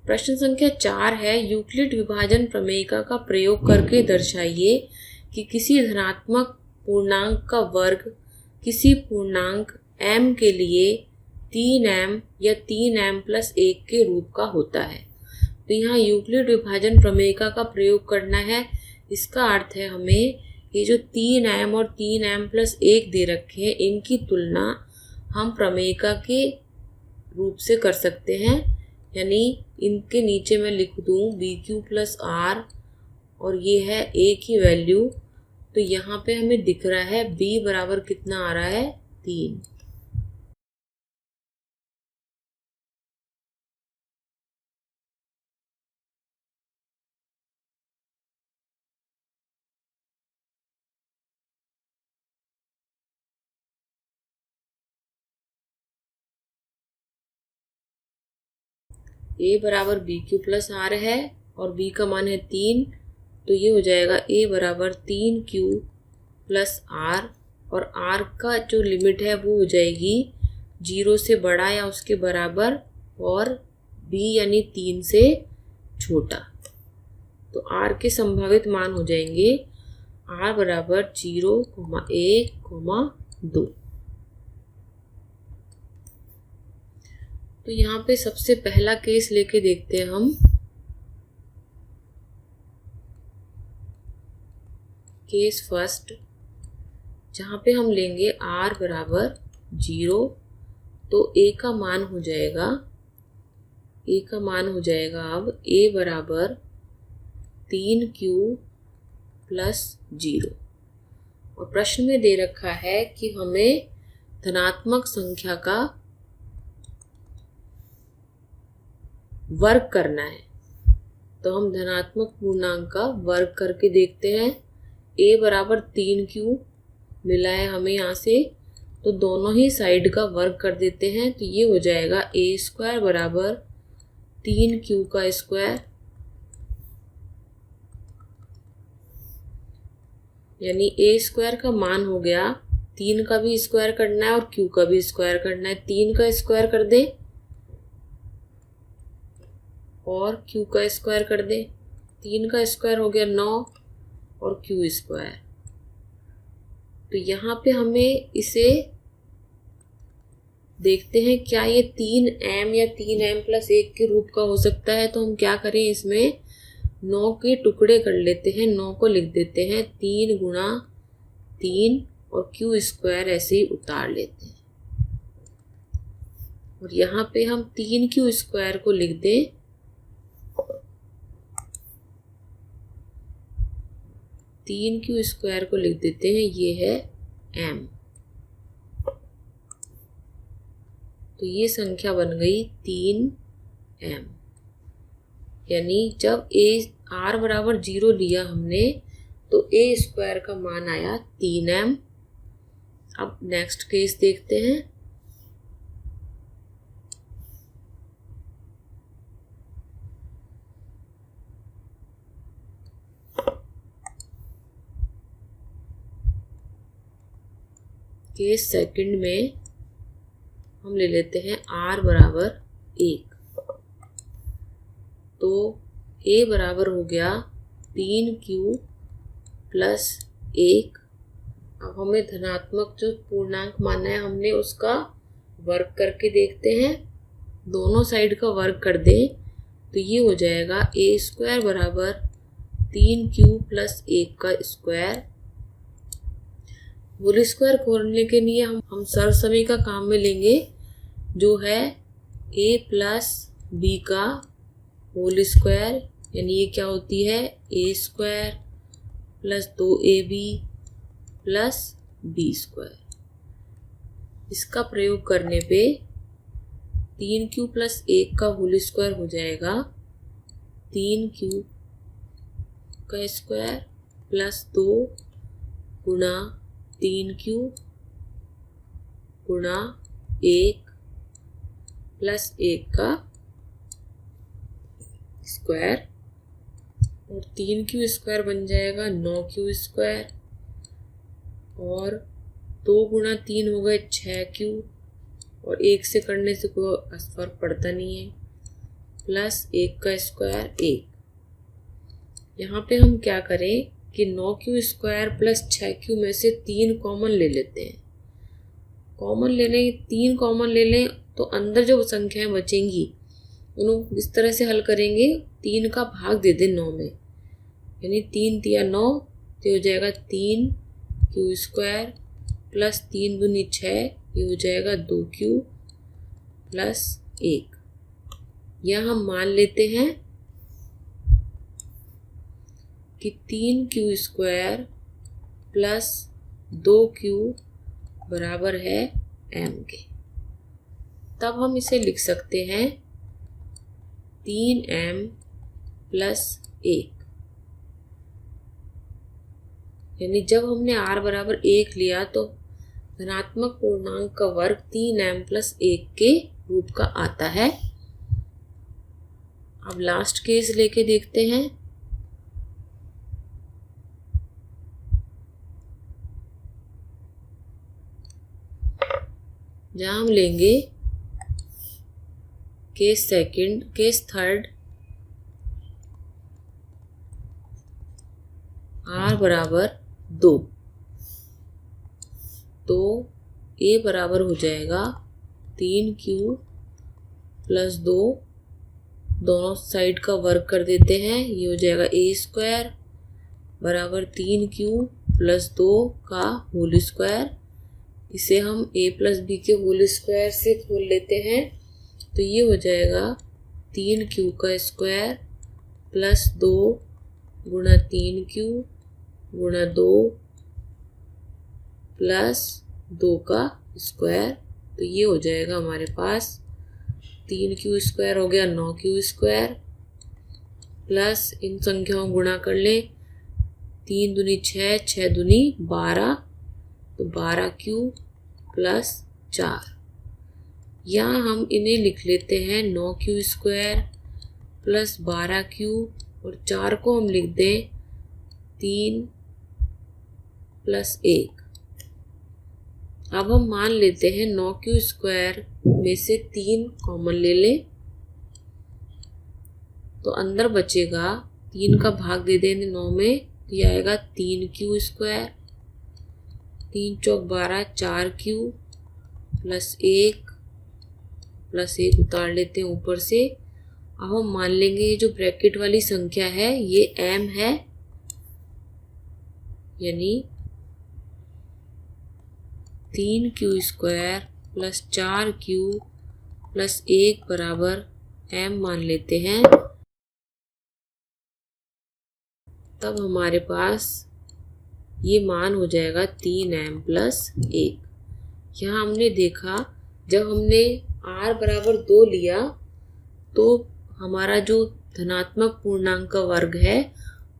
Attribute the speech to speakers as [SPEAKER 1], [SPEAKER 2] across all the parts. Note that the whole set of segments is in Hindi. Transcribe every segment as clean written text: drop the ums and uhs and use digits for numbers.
[SPEAKER 1] प्रश्न संख्या 4 है, यूक्लिड विभाजन प्रमेयिका का प्रयोग करके दर्शाइए कि किसी धनात्मक पूर्णांक का वर्ग किसी पूर्णांक m के लिए 3m या 3m+1 के रूप का होता है। तो यहाँ यूक्लिड विभाजन प्रमेयिका का प्रयोग करना है। इसका अर्थ है हमें ये जो 3m और 3m+1 दे रखे हैं, इनकी तुलना हम प्रमेयिका के रूप से कर सकते हैं। यानी इनके नीचे मैं लिख दूँ BQ+R और ये है A की वैल्यू। तो यहाँ पे हमें दिख रहा है B बराबर कितना आ रहा है, 3। A बराबर BQ+R है और B का मान है 3, तो ये हो जाएगा A बराबर 3Q+R और R का जो लिमिट है वो हो जाएगी 0 से बड़ा या उसके बराबर और B यानी 3 से छोटा। तो R के संभावित मान हो जाएंगे R बराबर 0, 1, 2। तो यहाँ पे सबसे पहला केस लेके देखते हैं हम। केस फर्स्ट, जहाँ पे हम लेंगे R बराबर 0, तो A का मान हो जाएगा अब A बराबर 3Q+0। और प्रश्न में दे रखा है कि हमें धनात्मक संख्या का वर्ग करना है। तो हम धनात्मक पूर्णांक का वर्ग करके देखते हैं। A बराबर 3Q मिला है हमें यहाँ से, तो दोनों ही साइड का वर्ग कर देते हैं। तो ये हो जाएगा A² बराबर 3Q का स्क्वायर, यानी A² का मान हो गया, 3 का भी स्क्वायर करना है और Q का भी स्क्वायर करना है। 3 का स्क्वायर कर दें और Q का स्क्वायर कर दें। 3 का स्क्वायर हो गया 9 और Q स्क्वायर। तो यहाँ पे हमें इसे देखते हैं क्या ये 3m या 3m+1 के रूप का हो सकता है। तो हम क्या करें, इसमें 9 के टुकड़े कर लेते हैं। 9 को लिख देते हैं 3 गुणा 3 और Q स्क्वायर ऐसे ही उतार लेते हैं। और यहाँ पे हम 3Q स्क्वायर को लिख दें, Q स्क्वायर को लिख देते हैं, ये है m। तो ये संख्या बन गई 3m। यानी जब R बराबर 0 लिया हमने तो A² का मान आया 3m। अब नेक्स्ट केस देखते हैं। केस सेकंड में हम ले लेते हैं R बराबर 1। तो A बराबर हो गया 3Q+1। अब हमें धनात्मक जो पूर्णांक माना है हमने उसका वर्ग करके देखते हैं। दोनों साइड का वर्ग कर दें तो ये हो जाएगा A² बराबर 3Q+1 का स्क्वायर। होल स्क्वायर खोलने के लिए हम सर्वसमय का काम में लेंगे, जो है A+B का होल स्क्वायर, यानी ये क्या होती है A² + 2AB + B²। इसका प्रयोग करने पे 3Q+1 का होल स्क्वायर हो जाएगा 3Q का स्क्वायर + 2 गुणा 3Q गुणा 1 + 1 का स्क्वायर, और 3Q स्क्वायर बन जाएगा 9Q स्क्वायर, और 2 गुणा 3 हो गए 6Q, और 1 से करने से कोई फर्क पड़ता नहीं है, प्लस 1 का स्क्वायर 1। यहाँ पे हम क्या करें कि 9q स्क्वायर प्लस 6q में से 3 कॉमन ले लेते हैं। कॉमन ले लें, 3 कॉमन ले लें तो अंदर जो संख्याएं बचेंगी उनको इस तरह से हल करेंगे, 3 का भाग दे दें 9 में, यानी 3 तिया 9, तो हो जाएगा 3q स्क्वायर प्लस 3 दूनी 6, ये हो जाएगा 2q प्लस 1। यह हम मान लेते हैं कि 3q स्क्वायर प्लस 2q बराबर है m के। तब हम इसे लिख सकते हैं 3m प्लस 1, यानी जब हमने r बराबर 1 लिया तो धनात्मक पूर्णांक का वर्ग 3m प्लस 1 के रूप का आता है। अब लास्ट केस लेके देखते हैं। जहाँ हम लेंगे केस थर्ड, r बराबर 2, तो a बराबर हो जाएगा 3q प्लस 2, दोनों साइड का वर्ग कर देते हैं, ये हो जाएगा a स्क्वायर बराबर 3q प्लस 2 का होल स्क्वायर। इसे हम a प्लस b के होल स्क्वायर से खोल लेते हैं, तो ये हो जाएगा 3q का स्क्वायर प्लस 2 गुणा 3q गुणा 2 प्लस 2 का स्क्वायर। तो ये हो जाएगा हमारे पास 3q स्क्वायर हो गया 9q स्क्वायर, प्लस इन संख्याओं को गुणा कर लें, 3 दूनी 6, 6 दूनी 12, तो 12q प्लस 4। यहाँ हम इन्हें लिख लेते हैं 9q स्क्वायर प्लस 12q, और 4 को हम लिख दें 3 प्लस 1। अब हम मान लेते हैं 9q स्क्वायर में से 3 कॉमन ले लें, तो अंदर बचेगा 3 का भाग दे देंगे 9 में, तो ये आएगा 3q स्क्वायर, 3 चौक 12, 4q प्लस 1 प्लस 1 उतार लेते हैं ऊपर से। अब हम मान लेंगे ये जो ब्रैकेट वाली संख्या है ये m है, यानी 3q square plus 4q plus 1 बराबर m मान लेते हैं। तब हमारे पास ये मान हो जाएगा 3m प्लस 1। यहाँ हमने देखा जब हमने r बराबर 2 लिया तो हमारा जो धनात्मक पूर्णांक का वर्ग है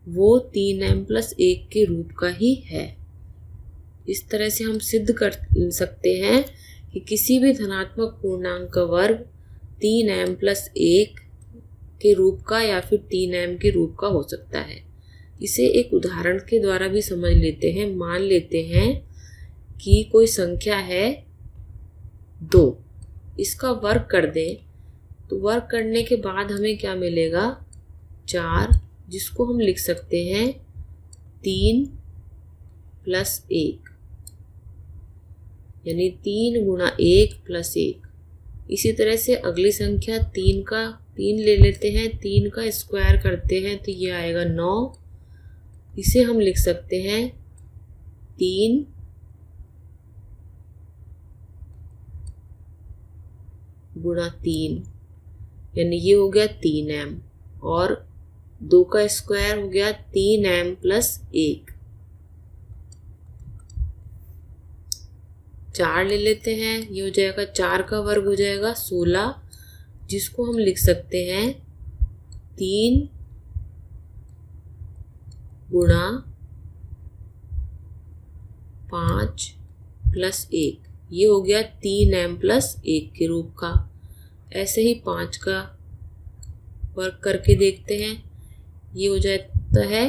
[SPEAKER 1] वो 3m प्लस 1 के रूप का ही है। इस तरह से हम सिद्ध कर सकते हैं कि किसी भी धनात्मक पूर्णांक का वर्ग 3m प्लस 1 के रूप का या फिर 3m के रूप का हो सकता है। इसे एक उदाहरण के द्वारा भी समझ लेते हैं। मान लेते हैं कि कोई संख्या है 2, इसका वर्ग कर दें, तो वर्ग करने के बाद हमें क्या मिलेगा 4, जिसको हम लिख सकते हैं 3 प्लस 1, यानी 3 गुणा 1 प्लस 1। इसी तरह से अगली संख्या 3 ले लेते हैं, 3 का स्क्वायर करते हैं तो ये आएगा 9। इसे हम लिख सकते हैं 3 गुणा 3, यानी ये हो गया 3m, और 2 का स्क्वायर हो गया 3m प्लस 1। 4 ले लेते हैं, ये हो जाएगा 4 का वर्ग हो जाएगा 16, जिसको हम लिख सकते हैं 3 गुणा 5 प्लस 1, ये हो गया 3m प्लस 1 के रूप का। ऐसे ही 5 का वर्ग करके देखते हैं, ये हो जाता है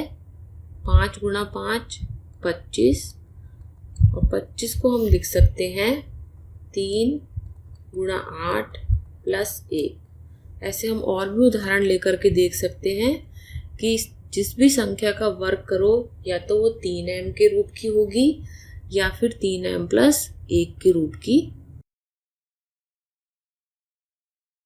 [SPEAKER 1] 5 गुणा 5 25, और 25 को हम लिख सकते हैं 3 गुणा 8 प्लस 1। ऐसे हम और भी उदाहरण लेकर के देख सकते हैं कि जिस भी संख्या का वर्ग करो या तो वो 3m के रूप की होगी या फिर 3m + 1 के रूप की